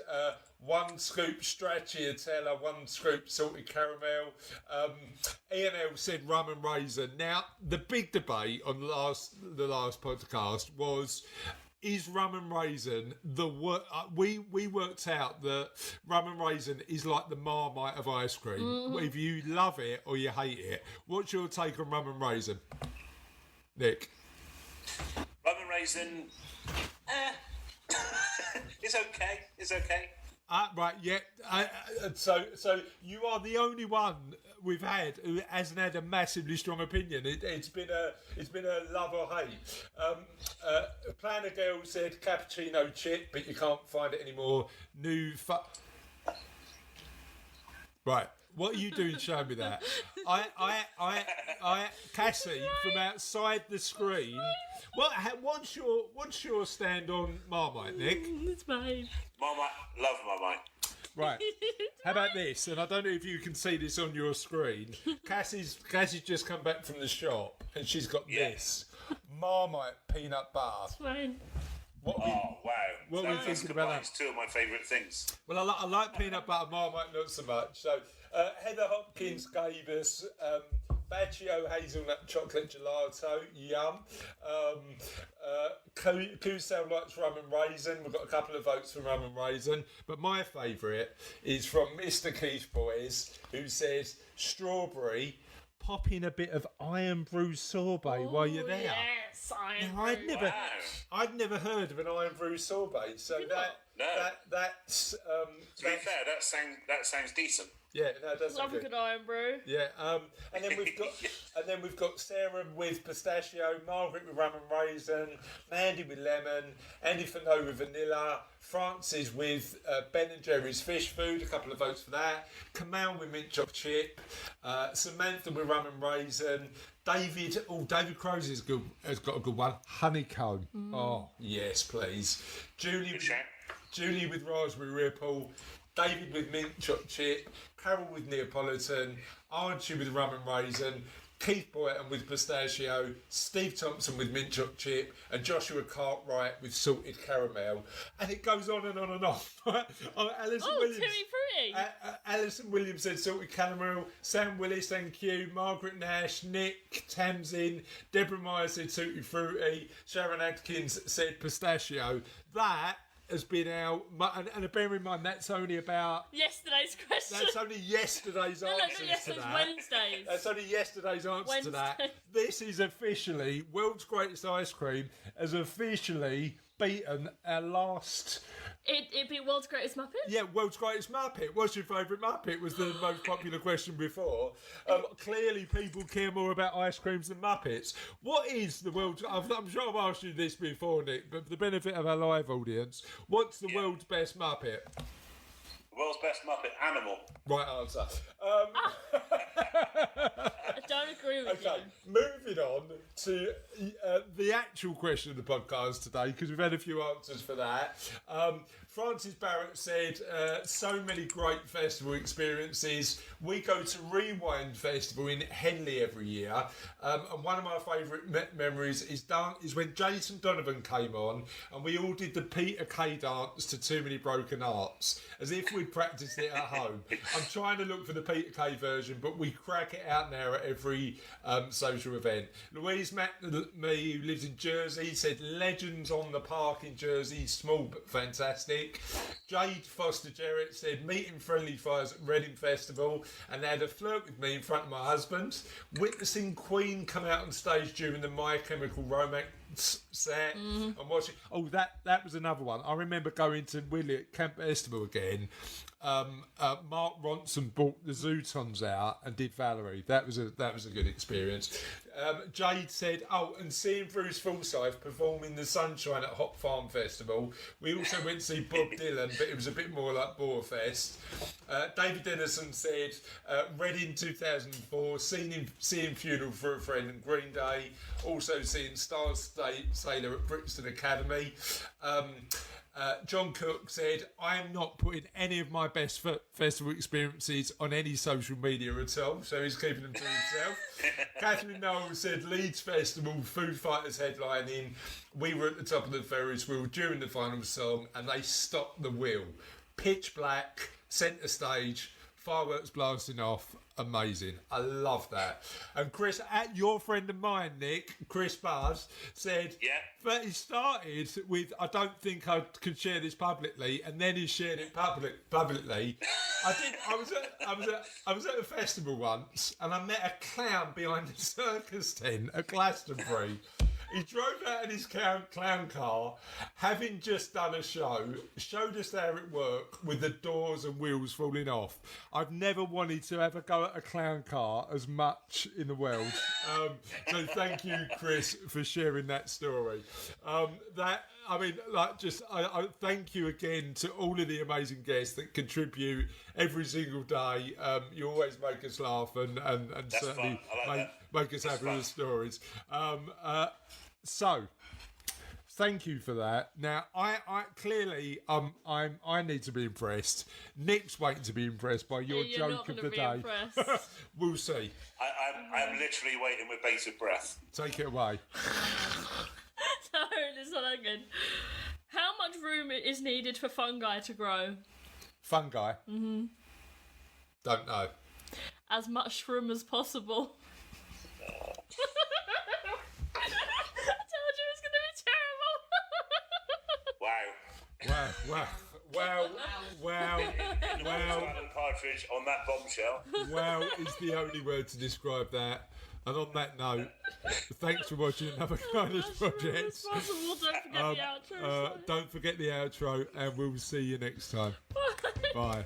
1 scoop stracciatella, 1 scoop salted caramel. Ian L said rum and raisin. Now, the big debate on the last podcast was, is rum and raisin we worked out that rum and raisin is like the Marmite of ice cream. Mm-hmm. If you love it or you hate it. What's your take on rum and raisin, Nick? Rum and raisin, It's okay. It's okay. Right, yeah. So you are the only one we've had who hasn't had a massively strong opinion. It's been a love or hate. Planner Girl said cappuccino chip, but you can't find it anymore. Right. What are you doing? Show me that. Cassie, from outside the screen. What's your stand on Marmite, Nick? It's fine. Marmite, love Marmite. Right. How about this? And I don't know if you can see this on your screen. Cassie's just come back from the shop and she's got this Marmite peanut butter. It's fine. Wow. What are we thinking about that? It's two of my favourite things. Well, I like peanut butter, Marmite not so much. So Heather Hopkins gave us Bacio hazelnut chocolate gelato, yum. Kusel likes rum and raisin. We've got a couple of votes for rum and raisin. But my favourite is from Mr. Keith Boys, who says strawberry. Pop in a bit of iron brew sorbet while you're there. Yes, iron brew. I'd never heard of an iron brew sorbet. So that's to be fair, that sounds decent. Yeah, no, it does. Love a good iron brew. Yeah, and then we've got Sarah with pistachio, Margaret with rum and raisin, Mandy with lemon, Andy Fano with vanilla, Francis with Ben and Jerry's fish food. A couple of votes for that. Kamal with mint choc chip, Samantha with rum and raisin. David Crows has got a good one. Honeycomb. Oh yes, please. Julie with raspberry ripple. David with mint choc chip, Carol with Neapolitan, Archie with rum and raisin, Keith Boyton with pistachio, Steve Thompson with mint choc chip, and Joshua Cartwright with salted caramel. And it goes on and on and on. Alison Williams. Tutti Frutti. Alison Williams said salted caramel, Sam Willis, thank you, Margaret Nash, Nick Tamsin, Deborah Meyer said tutti frutti, Sharon Adkins said pistachio. That has been out, and bear in mind that's only about yesterday's question. That's only yesterday's answers to that. Wednesdays. That's only yesterday's answer to that. This is officially World's Greatest Ice Cream has officially beaten our last. It beat World's Greatest Muppet? Yeah, World's Greatest Muppet. What's your favourite Muppet? Was the most popular question before. Clearly, people care more about ice creams than Muppets. What is the world's... I'm sure I've asked you this before, Nick, but for the benefit of our live audience, what's the world's best Muppet? World's best Muppet, Animal. Right answer. I don't agree with you. Okay, moving on to the actual question of the podcast today, because we've had a few answers for that. Francis Barrett said, so many great festival experiences. We go to Rewind Festival in Henley every year. And one of my favourite memories is when Jason Donovan came on and we all did the Peter Kay dance to Too Many Broken Hearts, as if we'd practiced it at home. I'm trying to look for the Peter Kay version, but we crack it out now at every social event. Louise McNamee, who lives in Jersey, said Legends on the Park in Jersey, small but fantastic. Jade Foster Jarrett said meeting friendly fires at Reading Festival, and they had a flirt with me in front of my husband. Witnessing Queen come out on stage during the My Chemical Romance set and watching. Oh, that was another one. I remember going to Willie at Camp Festival again. Mark Ronson brought the Zootons out and did Valerie. That was a good experience. Jade said, and seeing Bruce Forsyth perform in the sunshine at Hop Farm Festival. We also went to see Bob Dylan, but it was a bit more like Boarfest. David Dennison said, Reading 2004, seeing Funeral for a Friend and Green Day, also seeing Star Sailor at Brixton Academy. John Cook said, I am not putting any of my best festival experiences on any social media at all, so he's keeping them to himself. Catherine Noel said, Leeds Festival, Foo Fighters headlining. We were at the top of the Ferris wheel during the final song and they stopped the wheel. Pitch black, centre stage, fireworks blasting off. Amazing. I love that. And Chris, your friend of mine, Nick, Chris Buzz, said that he started with, I don't think I can share this publicly, and then he shared it publicly. I was at a festival once, and I met a clown behind the circus tent at Glastonbury. He drove out in his clown car, having just done a show, showed us how it worked with the doors and wheels falling off. I've never wanted to have a go at a clown car as much in the world. So thank you, Chris, for sharing that story. I thank you again to all of the amazing guests that contribute every single day. You always make us laugh and certainly make us happy with stories. So thank you for that. Now, I clearly I need to be impressed. Nick's waiting to be impressed by your joke of the day. We'll see. I'm literally waiting with bated breath. Take it away. No, it's not that good. How much room is needed for fungi to grow? Fungi? Mm-hmm. Don't know. As much room as possible. I told you it was going to be terrible. Wow. Alan Partridge on that bombshell. Wow is the only word to describe that. And on that note, thanks for watching another Kindness Project. Don't forget the outro. Don't forget the outro, and we'll see you next time. Bye. Bye.